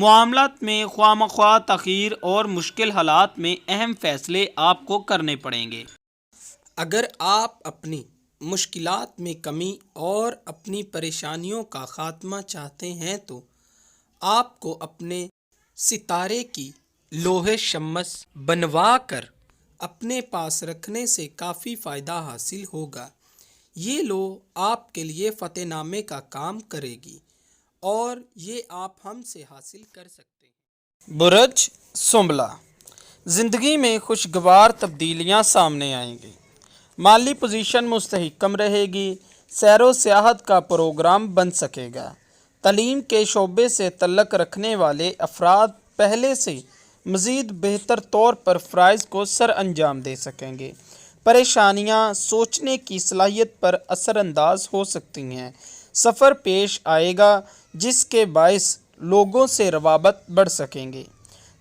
معاملات میں خواہ مخواہ تاخیر اور مشکل حالات میں اہم فیصلے آپ کو کرنے پڑیں گے۔ اگر آپ اپنی مشکلات میں کمی اور اپنی پریشانیوں کا خاتمہ چاہتے ہیں تو آپ کو اپنے ستارے کی لوح شمس بنوا کر اپنے پاس رکھنے سے کافی فائدہ حاصل ہوگا۔ یہ لوح آپ کے لیے فتح نامے کا کام کرے گی اور یہ آپ ہم سے حاصل کر سکتے ہیں۔ برج سنبلہ، زندگی میں خوشگوار تبدیلیاں سامنے آئیں گی، مالی پوزیشن مستحکم رہے گی، سیر و سیاحت کا پروگرام بن سکے گا، تعلیم کے شعبے سے تعلق رکھنے والے افراد پہلے سے مزید بہتر طور پر فرائض کو سر انجام دے سکیں گے، پریشانیاں سوچنے کی صلاحیت پر اثر انداز ہو سکتی ہیں، سفر پیش آئے گا جس کے باعث لوگوں سے روابط بڑھ سکیں گے،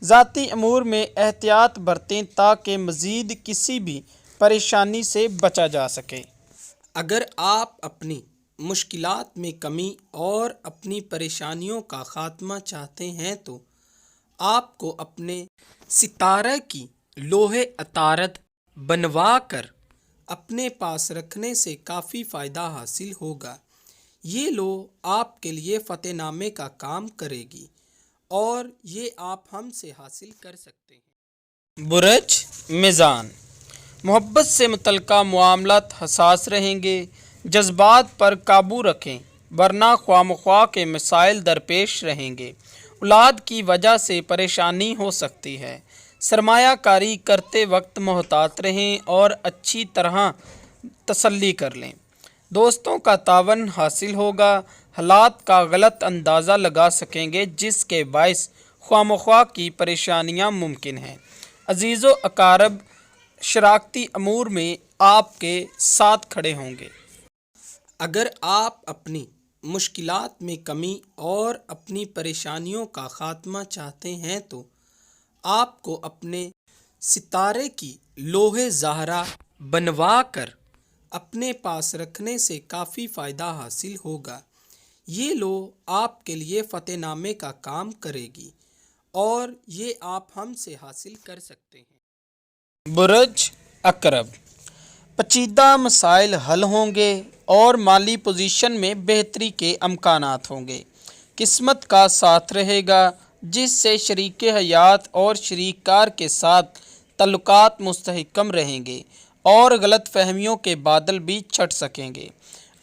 ذاتی امور میں احتیاط برتیں تاکہ مزید کسی بھی پریشانی سے بچا جا سکے۔ اگر آپ اپنی مشکلات میں کمی اور اپنی پریشانیوں کا خاتمہ چاہتے ہیں تو آپ کو اپنے ستارہ کی لوح عطارد بنوا کر اپنے پاس رکھنے سے کافی فائدہ حاصل ہوگا۔ یہ لوح آپ کے لیے فتح نامے کا کام کرے گی اور یہ آپ ہم سے حاصل کر سکتے ہیں۔ برج میزان، محبت سے متعلقہ معاملات حساس رہیں گے، جذبات پر قابو رکھیں ورنہ خواہ مخواہ کے مسائل درپیش رہیں گے، اولاد کی وجہ سے پریشانی ہو سکتی ہے، سرمایہ کاری کرتے وقت محتاط رہیں اور اچھی طرح تسلی کر لیں، دوستوں کا تعاون حاصل ہوگا، حالات کا غلط اندازہ لگا سکیں گے جس کے باعث خواہ مخواہ کی پریشانیاں ممکن ہیں، عزیز و اقارب شراکتی امور میں آپ کے ساتھ کھڑے ہوں گے۔ اگر آپ اپنی مشکلات میں کمی اور اپنی پریشانیوں کا خاتمہ چاہتے ہیں تو آپ کو اپنے ستارے کی لوح زہرا بنوا کر اپنے پاس رکھنے سے کافی فائدہ حاصل ہوگا۔ یہ لوح آپ کے لیے فتح نامے کا کام کرے گی اور یہ آپ ہم سے حاصل کر سکتے ہیں۔ برج عقرب، پیچیدہ مسائل حل ہوں گے اور مالی پوزیشن میں بہتری کے امکانات ہوں گے، قسمت کا ساتھ رہے گا جس سے شریک حیات اور شریک کار کے ساتھ تعلقات مستحکم رہیں گے اور غلط فہمیوں کے بادل بھی چھٹ سکیں گے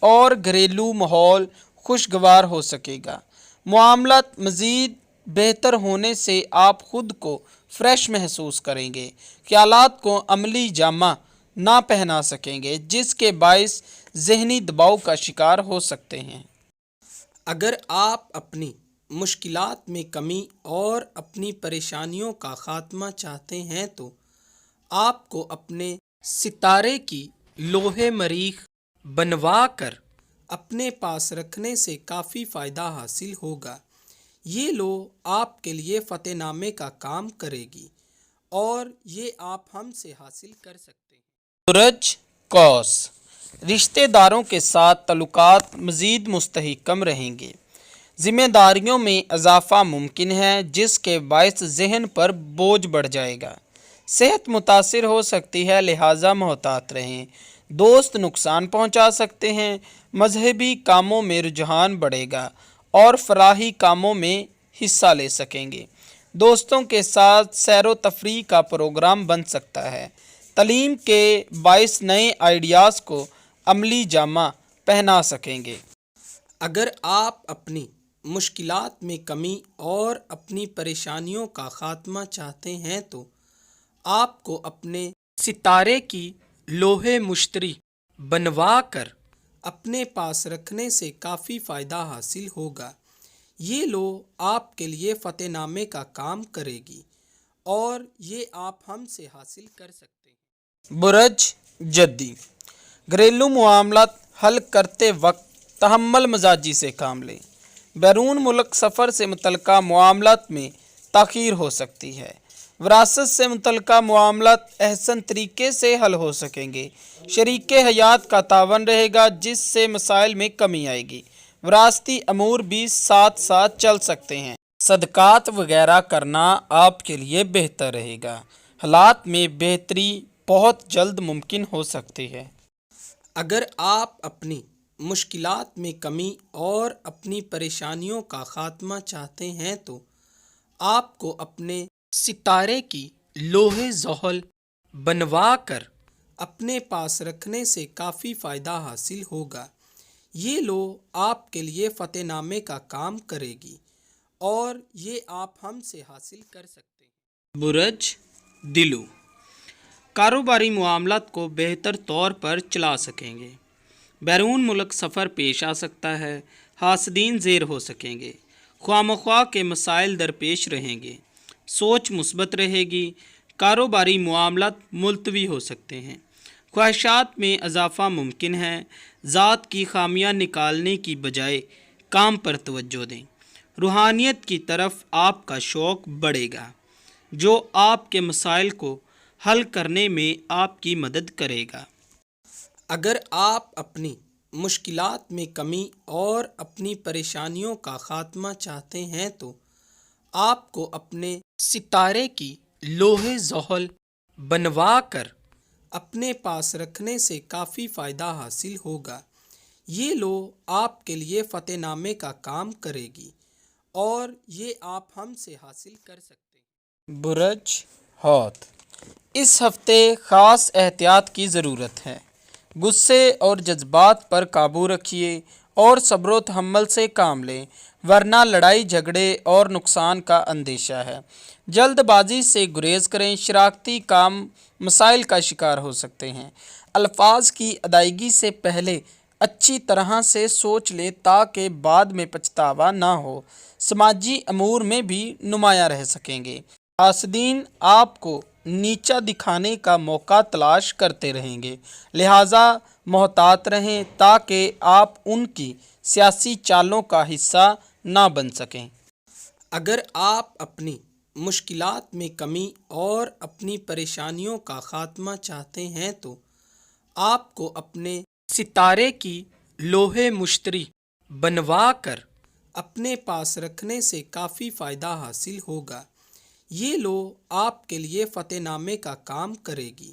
اور گھریلو ماحول خوشگوار ہو سکے گا، معاملات مزید بہتر ہونے سے آپ خود کو فریش محسوس کریں گے، خیالات کو عملی جامہ نہ پہنا سکیں گے جس کے باعث ذہنی دباؤ کا شکار ہو سکتے ہیں۔ اگر آپ اپنی مشکلات میں کمی اور اپنی پریشانیوں کا خاتمہ چاہتے ہیں تو آپ کو اپنے ستارے کی لوح مریخ بنوا کر اپنے پاس رکھنے سے کافی فائدہ حاصل ہوگا۔ یہ لوح آپ کے لیے فتح نامے کا کام کرے گی اور یہ آپ ہم سے حاصل کر سکتے ہیں۔ برج قوس، رشتہ داروں کے ساتھ تعلقات مزید مستحکم رہیں گے، ذمہ داریوں میں اضافہ ممکن ہے جس کے باعث ذہن پر بوجھ بڑھ جائے گا، صحت متاثر ہو سکتی ہے لہٰذا محتاط رہیں، دوست نقصان پہنچا سکتے ہیں، مذہبی کاموں میں رجحان بڑھے گا اور فلاحی کاموں میں حصہ لے سکیں گے، دوستوں کے ساتھ سیر و تفریح کا پروگرام بن سکتا ہے، تعلیم کے باعث نئے آئیڈیاز کو عملی جامہ پہنا سکیں گے۔ اگر آپ اپنی مشکلات میں کمی اور اپنی پریشانیوں کا خاتمہ چاہتے ہیں تو آپ کو اپنے ستارے کی لوح مشتری بنوا کر اپنے پاس رکھنے سے کافی فائدہ حاصل ہوگا۔ یہ لوح آپ کے لیے فتح نامے کا کام کرے گی اور یہ آپ ہم سے حاصل کر سکتے ہیں۔ برج جدی، گھریلو معاملات حل کرتے وقت تحمل مزاجی سے کام لیں، بیرون ملک سفر سے متعلقہ معاملات میں تاخیر ہو سکتی ہے، وراثت سے متعلقہ معاملات احسن طریقے سے حل ہو سکیں گے، شریک حیات کا تعاون رہے گا جس سے مسائل میں کمی آئے گی، وراثتی امور بھی ساتھ ساتھ چل سکتے ہیں، صدقات وغیرہ کرنا آپ کے لیے بہتر رہے گا۔ حالات میں بہتری بہت جلد ممکن ہو سکتی ہے۔ اگر آپ اپنی مشکلات میں کمی اور اپنی پریشانیوں کا خاتمہ چاہتے ہیں تو آپ کو اپنے ستارے کی لوح زحل بنوا کر اپنے پاس رکھنے سے کافی فائدہ حاصل ہوگا۔ یہ لوح آپ کے لیے فتح نامے کا کام کرے گی اور یہ آپ ہم سے حاصل کر سکتے ہیں۔ برج دلو کاروباری معاملات کو بہتر طور پر چلا سکیں گے۔ بیرون ملک سفر پیش آ سکتا ہے۔ حاسدین زیر ہو سکیں گے۔ خواہ مخواہ کے مسائل درپیش رہیں گے۔ سوچ مثبت رہے گی۔ کاروباری معاملات ملتوی ہو سکتے ہیں۔ خواہشات میں اضافہ ممکن ہے۔ ذات کی خامیاں نکالنے کی بجائے کام پر توجہ دیں۔ روحانیت کی طرف آپ کا شوق بڑھے گا، جو آپ کے مسائل کو حل کرنے میں آپ کی مدد کرے گا۔ اگر آپ اپنی مشکلات میں کمی اور اپنی پریشانیوں کا خاتمہ چاہتے ہیں تو آپ کو اپنے ستارے کی لوح زحل بنوا کر اپنے پاس رکھنے سے کافی فائدہ حاصل ہوگا۔ یہ لوح آپ کے لیے فتح نامے کا کام کرے گی اور یہ آپ ہم سے حاصل کر سکتے ہیں۔ برج حوت اس ہفتے خاص احتیاط کی ضرورت ہے۔ غصے اور جذبات پر قابو رکھیے اور صبر و تحمل سے کام لیں، ورنہ لڑائی جھگڑے اور نقصان کا اندیشہ ہے۔ جلد بازی سے گریز کریں، شراکتی کام مسائل کا شکار ہو سکتے ہیں۔ الفاظ کی ادائیگی سے پہلے اچھی طرح سے سوچ لیں تاکہ بعد میں پچھتاوا نہ ہو۔ سماجی امور میں بھی نمایاں رہ سکیں گے۔ حاسدین آپ کو نیچا دکھانے کا موقع تلاش کرتے رہیں گے، لہٰذا محتاط رہیں تاکہ آپ ان کی سیاسی چالوں کا حصہ نہ بن سکیں۔ اگر آپ اپنی مشکلات میں کمی اور اپنی پریشانیوں کا خاتمہ چاہتے ہیں تو آپ کو اپنے ستارے کی لوح مشتری بنوا کر اپنے پاس رکھنے سے کافی فائدہ حاصل ہوگا۔ یہ لوح آپ کے لیے فتح نامے کا کام کرے گی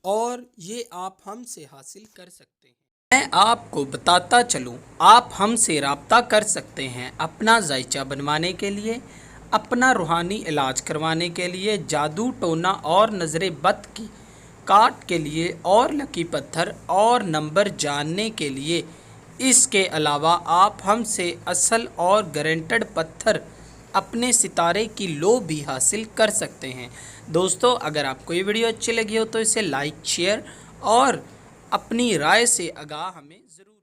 اور یہ آپ ہم سے حاصل کر سکتے ہیں۔ میں آپ کو بتاتا چلوں، آپ ہم سے رابطہ کر سکتے ہیں اپنا ذائچہ بنوانے کے لیے، اپنا روحانی علاج کروانے کے لیے، جادو ٹونا اور نظر بد کی کاٹ کے لیے اور لکی پتھر اور نمبر جاننے کے لیے۔ اس کے علاوہ آپ ہم سے اصل اور گارنٹڈ پتھر اپنے ستارے کی لو بھی حاصل کر سکتے ہیں۔ دوستو، اگر آپ کو یہ ویڈیو اچھی لگی ہو تو اسے لائک، شیئر اور اپنی رائے سے آگاہ ہمیں ضرور